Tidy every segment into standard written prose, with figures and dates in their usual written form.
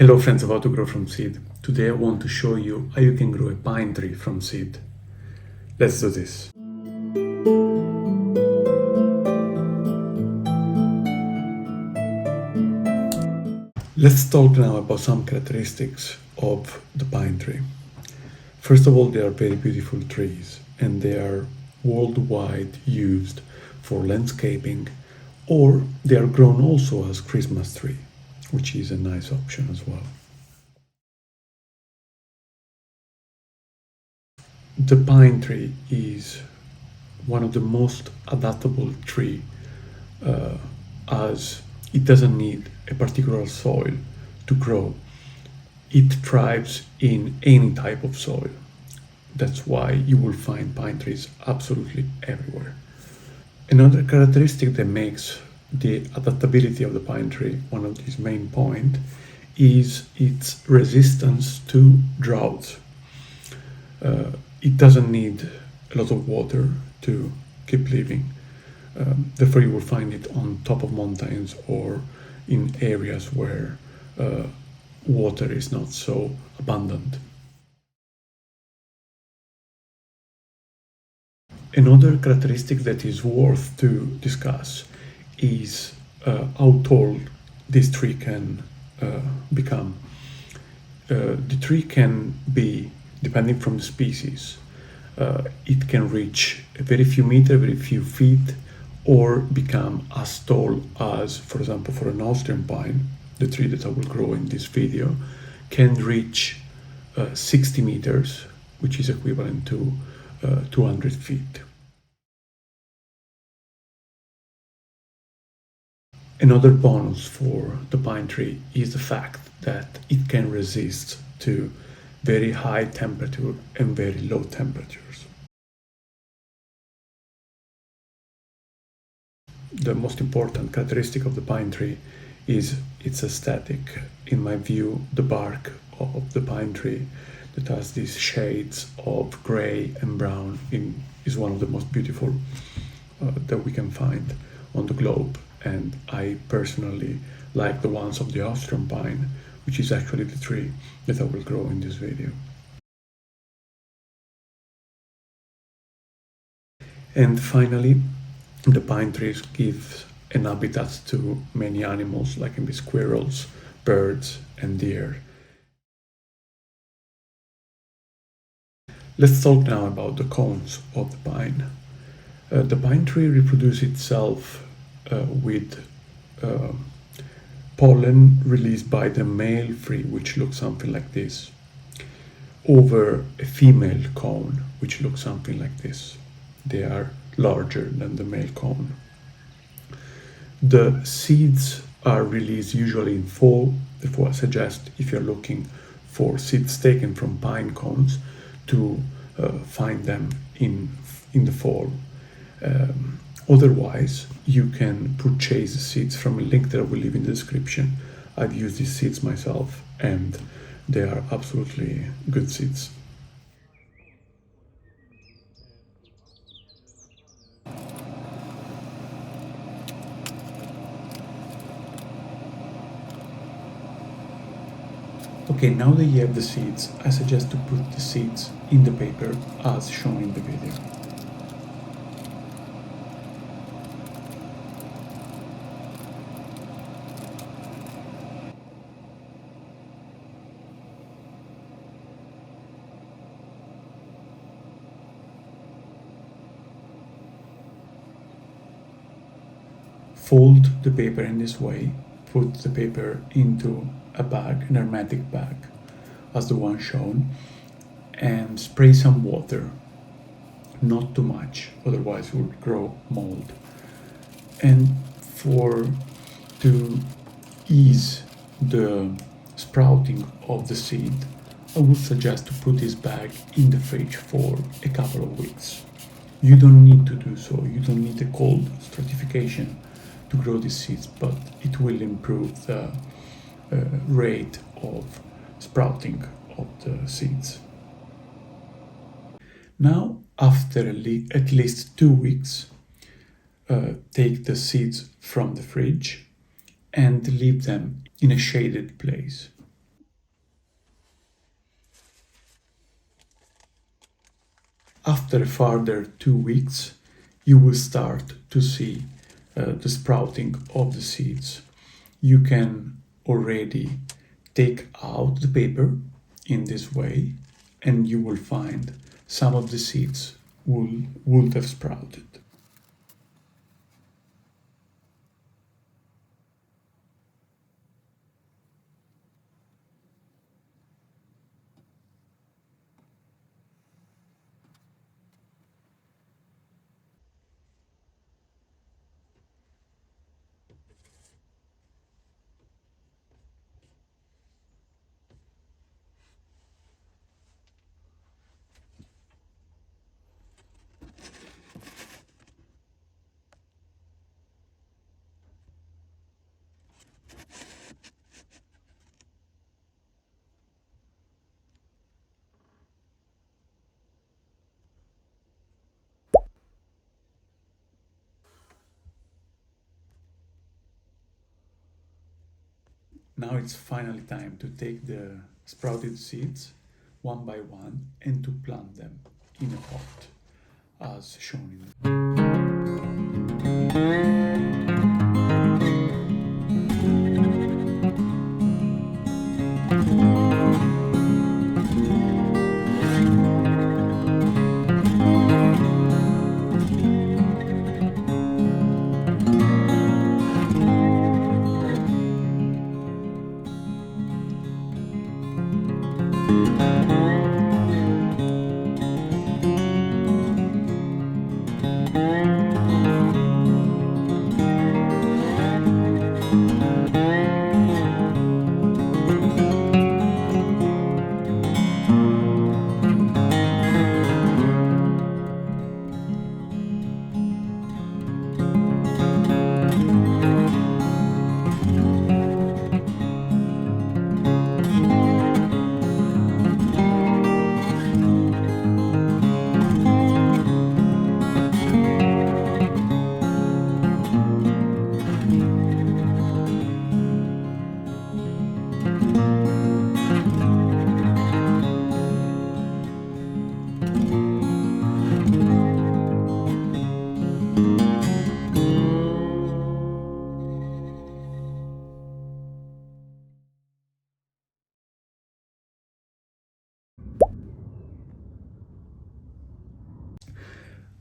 Hello friends of How to Grow from Seed. Today I want to show you how you can grow a pine tree from seed. Let's do this. Let's talk now about some characteristics of the pine tree. First of all, they are very beautiful trees and they are worldwide used for landscaping, or they are grown also as Christmas tree, which is a nice option as well. The pine tree is one of the most adaptable tree as it doesn't need a particular soil to grow. It thrives in any type of soil. That's why you will find pine trees absolutely everywhere. Another characteristic that makes the adaptability of the pine tree one of its main points is its resistance to drought. It doesn't need a lot of water to keep living. Therefore, you will find it on top of mountains or in areas where water is not so abundant. Another characteristic that is worth to discuss is how tall this tree can become. The tree can be, depending from the species, it can reach a very few meters, very few feet, or become as tall as, for example, for an Austrian pine, the tree that I will grow in this video, can reach 60 meters, which is equivalent to 200 feet. Another bonus for the pine tree is the fact that it can resist to very high temperature and very low temperatures. The most important characteristic of the pine tree is its aesthetic. In my view, the bark of the pine tree that has these shades of gray and brown is one of the most beautiful that we can find on the globe. And I personally like the ones of the Austrian pine, which is actually the tree that I will grow in this video. And finally, the pine trees give an habitat to many animals, like in the squirrels, birds, and deer. Let's talk now about the cones of the pine. The pine tree reproduces itself with pollen released by the male tree, which looks something like this, over a female cone, which looks something like this. They are larger than the male cone. The seeds are released usually in fall. Therefore, I suggest, if you're looking for seeds taken from pine cones, to find them in the fall. Otherwise, you can purchase seeds from a link that I will leave in the description. I've used these seeds myself and they are absolutely good seeds. Okay, now that you have the seeds, I suggest to put the seeds in the paper as shown in the video. Fold the paper in this way, put the paper into a bag, an hermetic bag, as the one shown, and spray some water, not too much, otherwise it will grow mold. And to ease the sprouting of the seed, I would suggest to put this bag in the fridge for a couple of weeks. You don't need to do so, you don't need a cold stratification to grow these seeds, but it will improve the rate of sprouting of the seeds. Now, after at least 2 weeks, take the seeds from the fridge and leave them in a shaded place. After a further 2 weeks, you will start to see the sprouting of the seeds. You can already take out the paper in this way, and you will find some of the seeds would have sprouted. Now it's finally time to take the sprouted seeds one by one and to plant them in a pot as shown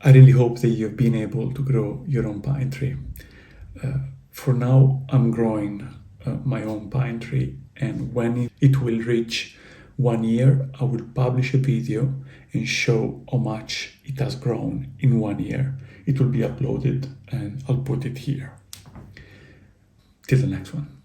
I really hope that you've been able to grow your own pine tree. For now, I'm growing my own pine tree, and when it will reach 1 year, I will publish a video and show how much it has grown in 1 year. It will be uploaded and I'll put it here. Till the next one.